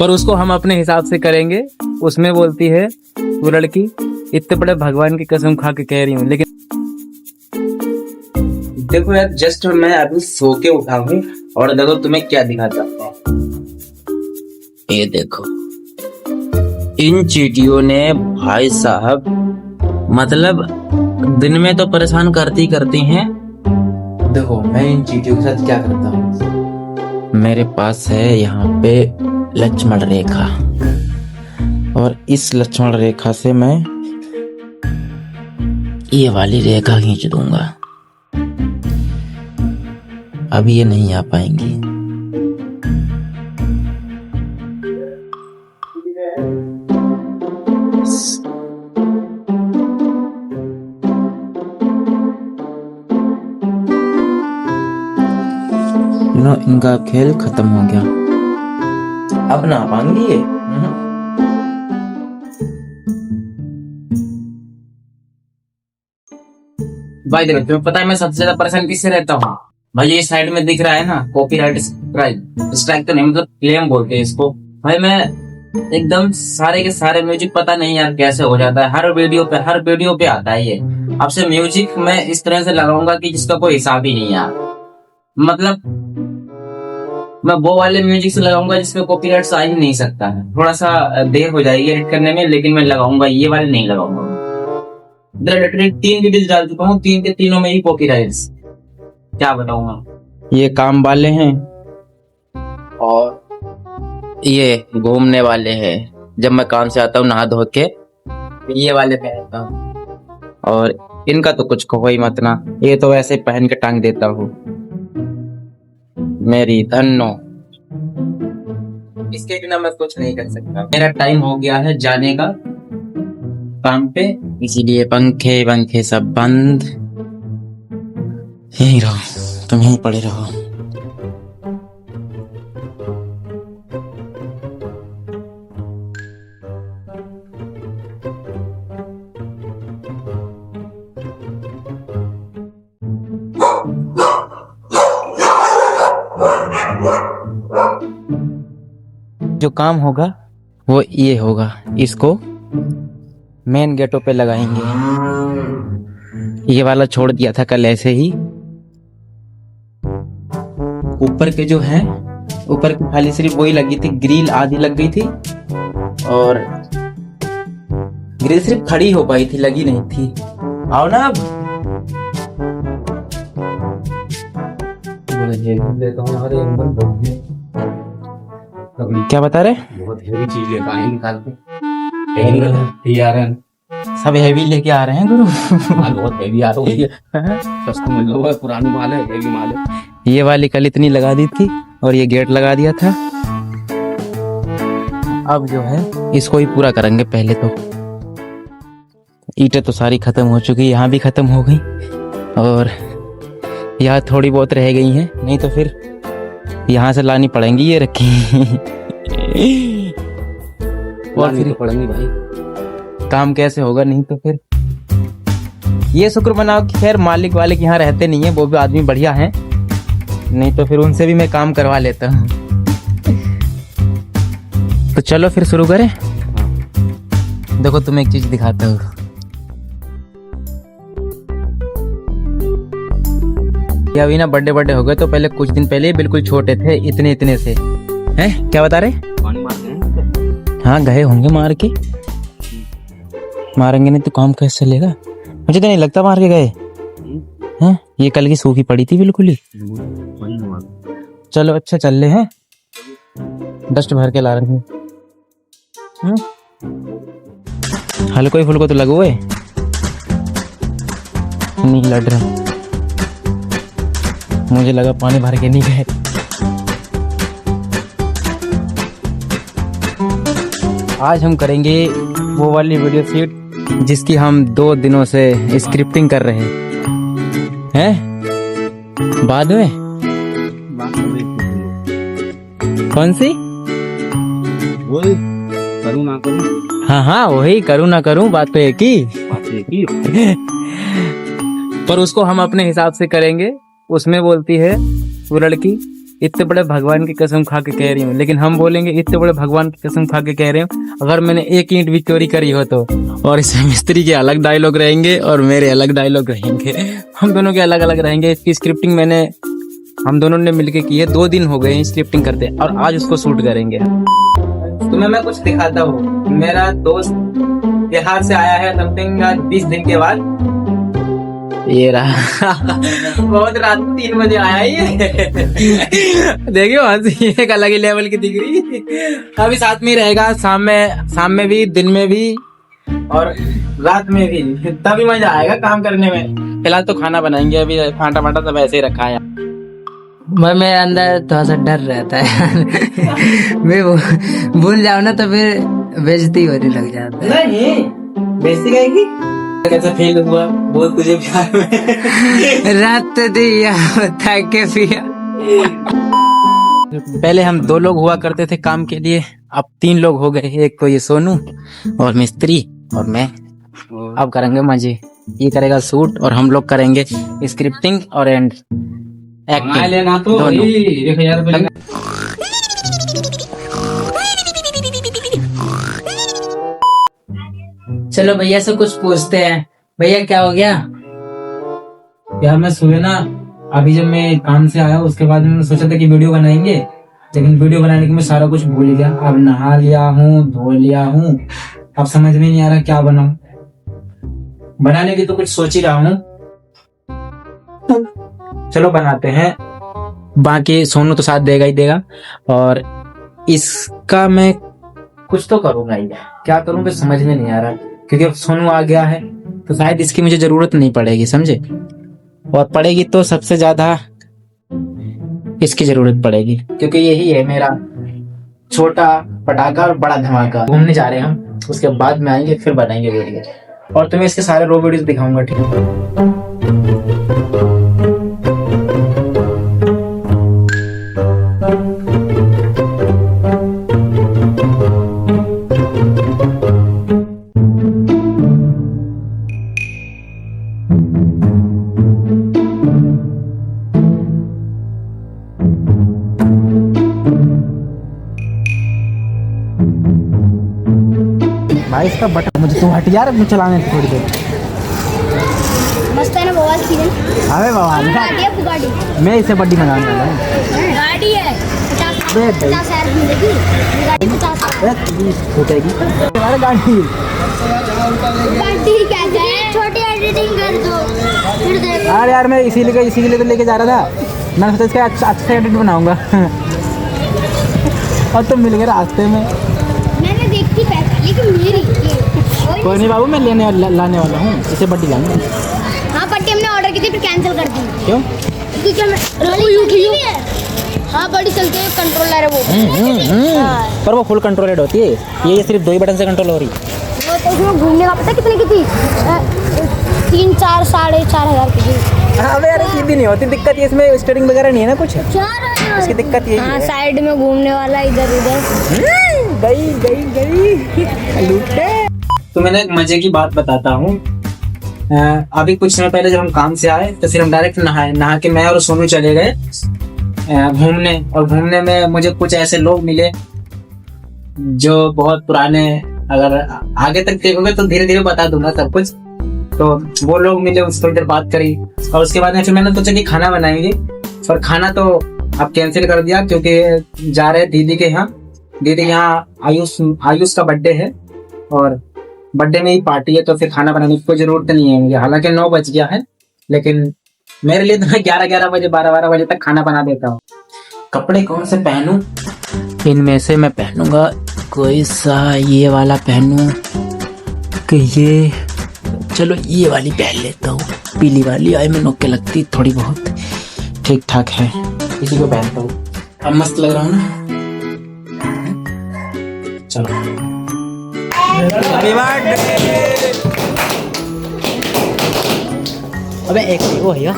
पर उसको हम अपने हिसाब से करेंगे। उसमें बोलती है वो लड़की, इतने बड़े भगवान की कसम खा के कह रही हूँ। लेकिन देखो यार, जस्ट मैं अभी सो के उठा हूँ और देखो तुम्हें क्या दिखाता हूँ। ये देखो, इन चींटियों ने भाई साहब मतलब दिन में तो परेशान करती करती हैं। देखो मैं इन चींटियों के साथ क्या करता हूँ। मेरे पास है यहाँ पे लक्ष्मण रेखा, और इस लक्ष्मण रेखा से मैं ये वाली रेखा खींच दूंगा। अब ये नहीं आ पाएंगी। नो, इनका खेल खत्म हो गया। अब ना पाएंगी ये। भाई देखो, तुम्हें पता है मैं सबसे ज्यादा परेशान किससे रहता हूँ? भाई ये साइड में दिख रहा है ना, कॉपीराइट स्ट्राइक तो नहीं, मतलब क्लेम बोलते हैं इसको। भाई मैं एकदम सारे के सारे म्यूजिक, पता नहीं यार कैसे हो जाता है, हर वीडियो पे आता है ये। अब से म्यूजिक मैं इस तरह से लगाऊंगा कि जिसका कोई हिसाब ही नहीं यार। मतलब मैं वो वाले म्यूजिक से लगाऊंगा जिसमें कॉपीराइट आ ही नहीं सकता है। थोड़ा सा देर हो जाएगी एडिट करने में, लेकिन मैं लगाऊंगा, ये वाले नहीं लगाऊंगा। 3 वीडियोस डाल चुका हूँ, 3 के तीनों में ही कॉपीराइट्स। क्या बताऊंगा। ये काम वाले हैं और ये घूमने वाले हैं। जब मैं काम से आता हूँ नहा धो के, ये वाले पहनता हूँ। और इनका तो कुछ कहो ही मत ना, ये तो वैसे पहन के टांग देता हूँ। मेरी धन्नो, इसके बिना मैं कुछ नहीं कर सकता। मेरा टाइम हो गया है जाने का काम पे, इसीलिए पंखे सब बंद। यहीं रहो, तुम यहीं पड़े रहो। जो काम होगा वो ये होगा, इसको मेन गेटों पे लगाएंगे। ये वाला छोड़ दिया था कल ऐसे ही। ऊपर के जो है, ऊपर की खाली सिर्फ वही लगी थी, ग्रिल आधी लग गई थी और ग्रिल सिर्फ खड़ी हो पाई थी, लगी नहीं थी। आओ ना अब। क्या बता रहे? बहुत हेवी चीज लेकर आए निकाल के। सब हेवी लेके आ रहे हैं गुरु। बहुत हेवी आ रही है, सस्ता मिल रहा है, पुरानी माल है, हेवी माल है। ये वाली कल इतनी लगा दी थी और ये गेट लगा दिया था। अब जो है इसको ही पूरा करेंगे। पहले तो ईंटें तो सारी खत्म हो चुकी, यहाँ भी खत्म हो गई और यहाँ थोड़ी बहुत रह गई हैं, नहीं तो फिर यहाँ से लानी पड़ेंगी ये रखी। और फिर पड़ेंगी भाई, काम कैसे होगा? नहीं तो फिर ये शुक्र मनाओ कि खैर मालिक वाले यहाँ रहते नहीं है, वो भी आदमी बढ़िया हैं, नहीं तो फिर उनसे भी मैं काम करवा लेता हूँ। तो चलो फिर शुरू करें। देखो तुम्हें एक चीज दिखाता हूँ। ये अभी ना बर्थडे हो गए, तो पहले कुछ दिन पहले बिल्कुल छोटे थे, इतने से हैं। क्या बता रहे? पानी मारते हैं। हाँ गए होंगे मार के, मारेंगे नहीं तो काम कैसे चलेगा? मुझे तो नहीं लगता मार के गए हैं। ये कल की सूखी पड़ी थी बिल्कुल ही। चलो अच्छा चल रहे हैं, डस्ट भर के ला रहे हैं। हल्को ही फुल्को तो लगे हुए नहीं लड़ रहे, मुझे लगा पानी भर के नहीं गए। आज हम करेंगे वो वाली वीडियो शूट जिसकी हम 2 दिनों से स्क्रिप्टिंग कर रहे हैं। बाद में कौन सी? वही करूँ ना करूँ। हाँ वही करूँ ना करूँ, बात तो एक ही। पर उसको हम अपने हिसाब से करेंगे। उसमें बोलती है वो लड़की, इतने बड़े भगवान की कसम खा के कह रही हूँ, लेकिन हम बोलेंगे इतने बड़े भगवान की कसम खा के कह रहे हूँ अगर मैंने एक ईंट भी चोरी करी हो तो। और इसमें मिस्त्री के अलग डायलॉग रहेंगे और मेरे अलग डायलॉग रहेंगे, हम दोनों के अलग अलग रहेंगे। इसकी स्क्रिप्टिंग हम दोनों ने मिलके की है, 2 दिन हो गए हैं स्क्रिप्टिंग करते और आज उसको शूट करेंगे। तुम्हें मैं कुछ दिखाता हूँ। मेरा दोस्त बिहार से आया है समथिंग 20 दिन के बाद। ये रहा बहुत रात 3 बजे आया ये। देखिए हंसी एक अलग ही लेवल की दिख रही। अभी साथ में ही रहेगा, शाम में भी, दिन में भी और रात में भी, तभी मजा आएगा काम करने में। फिलहाल तो खाना बनाएंगे, अभी आटा वाटा सब ऐसे ही रखा है। मेरे अंदर थोड़ा सा डर रहता है। मैं भूल जाऊँ ना तो फिर बेइज्जती होने लग जाता है। नहीं बेइज्जती कहेगी। कैसा फील हुआ बोल तुझे प्यार में? रात दिया था के पिया। पहले हम 2 लोग हुआ करते थे काम के लिए, अब 3 लोग हो गए। एक तो ये सोनू और मिस्त्री और मैं। अब करेंगे मजे, ये करेगा शूट और हम लोग करेंगे स्क्रिप्टिंग और एंड एक्टिंग लेना तो दोनों। 1000 रुपये। चलो भैया से कुछ पूछते हैं। भैया क्या हो गया? यार मैं सुबह ना, अभी जब मैं काम से आया उसके बाद मैंने सोचा था कि वीडियो बनाएंगे, लेकिन वीडियो बनाने के मैं सारा कुछ भूल गया। अब नहा लिया हूँ, धो लिया हूँ, अब समझ में नहीं आ रहा क्या बनाऊं। बनाने की तो कुछ सोच ही रहा हूँ। चलो बनाते हैं। बाकी सोनू तो साथ देगा ही देगा और इसका मैं कुछ तो करूंगा ही, क्या करूं फिर समझ में नहीं आ रहा, क्योंकि अब सोनू आ गया है तो शायद इसकी मुझे जरूरत नहीं पड़ेगी, समझे, और पड़ेगी तो सबसे ज्यादा इसकी जरूरत पड़ेगी, क्योंकि यही है मेरा छोटा पटाखा और बड़ा धमाका। घूमने जा रहे हैं हम, उसके बाद में आएंगे फिर बनाएंगे वीडियो और तुम्हें इसके सारे रो वीडियोस दिखाऊंगा, ठीक है। भाई इसका बटन मुझे तो हट यार, मुझे चलाने दे थोड़ी देर। मस्त है ना बवाल की। अबे बाबा गाड़ी है बुगाड़ी। मैं इसे बड्डी मंगाने वाला हूँ। गाड़ी है 50,000 की मिलेगी। गाड़ी 50,000 हो जाएगी हमारी गाड़ी। गाड़ी कहते हैं। छोटी एडिटिंग कर दो फिर देखो। अरे यार मैं इसीलिए तो लेके जा रहा था, मैं सोचा इसका अच्छा से एडिट बनाऊंगा। और तुम मिल गए रास्ते में। मैंने देखी पैसा लेकिन मेरी कोई नहीं बाबू, मैं लाने वाला हूँ, इसे बड्डी लाऊंगा। हाँ पट्टी हमने ऑर्डर की थी फिर कैंसिल कर दी। क्यों? क्योंकि हमें हाँ बड़ी चलती है, कंट्रोलर है वो। हाँ। पर वो फुल कंट्रोलेड होती है, ये सिर्फ 2 ही बटन से कंट्रोल हो रही। वो तो उसमें घूमने का पता कितने की थी? 3-4 साढ़े 4,000 की थी। हाँ यार सीधी नहीं होती, दिक्कत ये इसमें स्टीयरिंग वगैरह नहीं है ना कुछ, इसकी दिक्कत यही हाँ है। साइड में घूमने वाला इधर उधर। गई लूटे। तो मैंने एक मजे की बात बताता हूँ। अभी कुछ समय पहले जब हम काम से आए तो फिर हम डायरेक्ट नहा के मैं और सोनू चले गए घूमने। और घूमने में मुझे कुछ ऐसे लोग मिले जो बहुत पुराने, अगर आगे तक देखोगे तो धीरे धीरे बता दूंगा सब कुछ। तो वो लोग मिले, उसको इधर बात करी और उसके बाद में फिर मैंने सोचा कि खाना बनाएंगे। और खाना तो अब कैंसिल कर दिया क्योंकि जा रहे दीदी के यहाँ। दीदी के यहाँ आयुष का बर्थडे है और बर्थडे में ही पार्टी है, तो फिर खाना बनाने की कोई जरूरत नहीं है मुझे। हालांकि 9 बज गया है, लेकिन मेरे लिए तो मैं 11 बजे 12 बजे तक खाना बना देता हूँ। कपड़े कौन से पहनूं? इनमें से मैं पहनूंगा कोई सा, ये वाला पहनूं कि ये, चलो ये वाली पहन लेता हूँ, पीली वाली। आई में नोके लगती थोड़ी बहुत, ठीक ठाक है, इसी को पहनता हूँ। अब मस्त लग रहा हूँ ना। चलो अबे एक वो है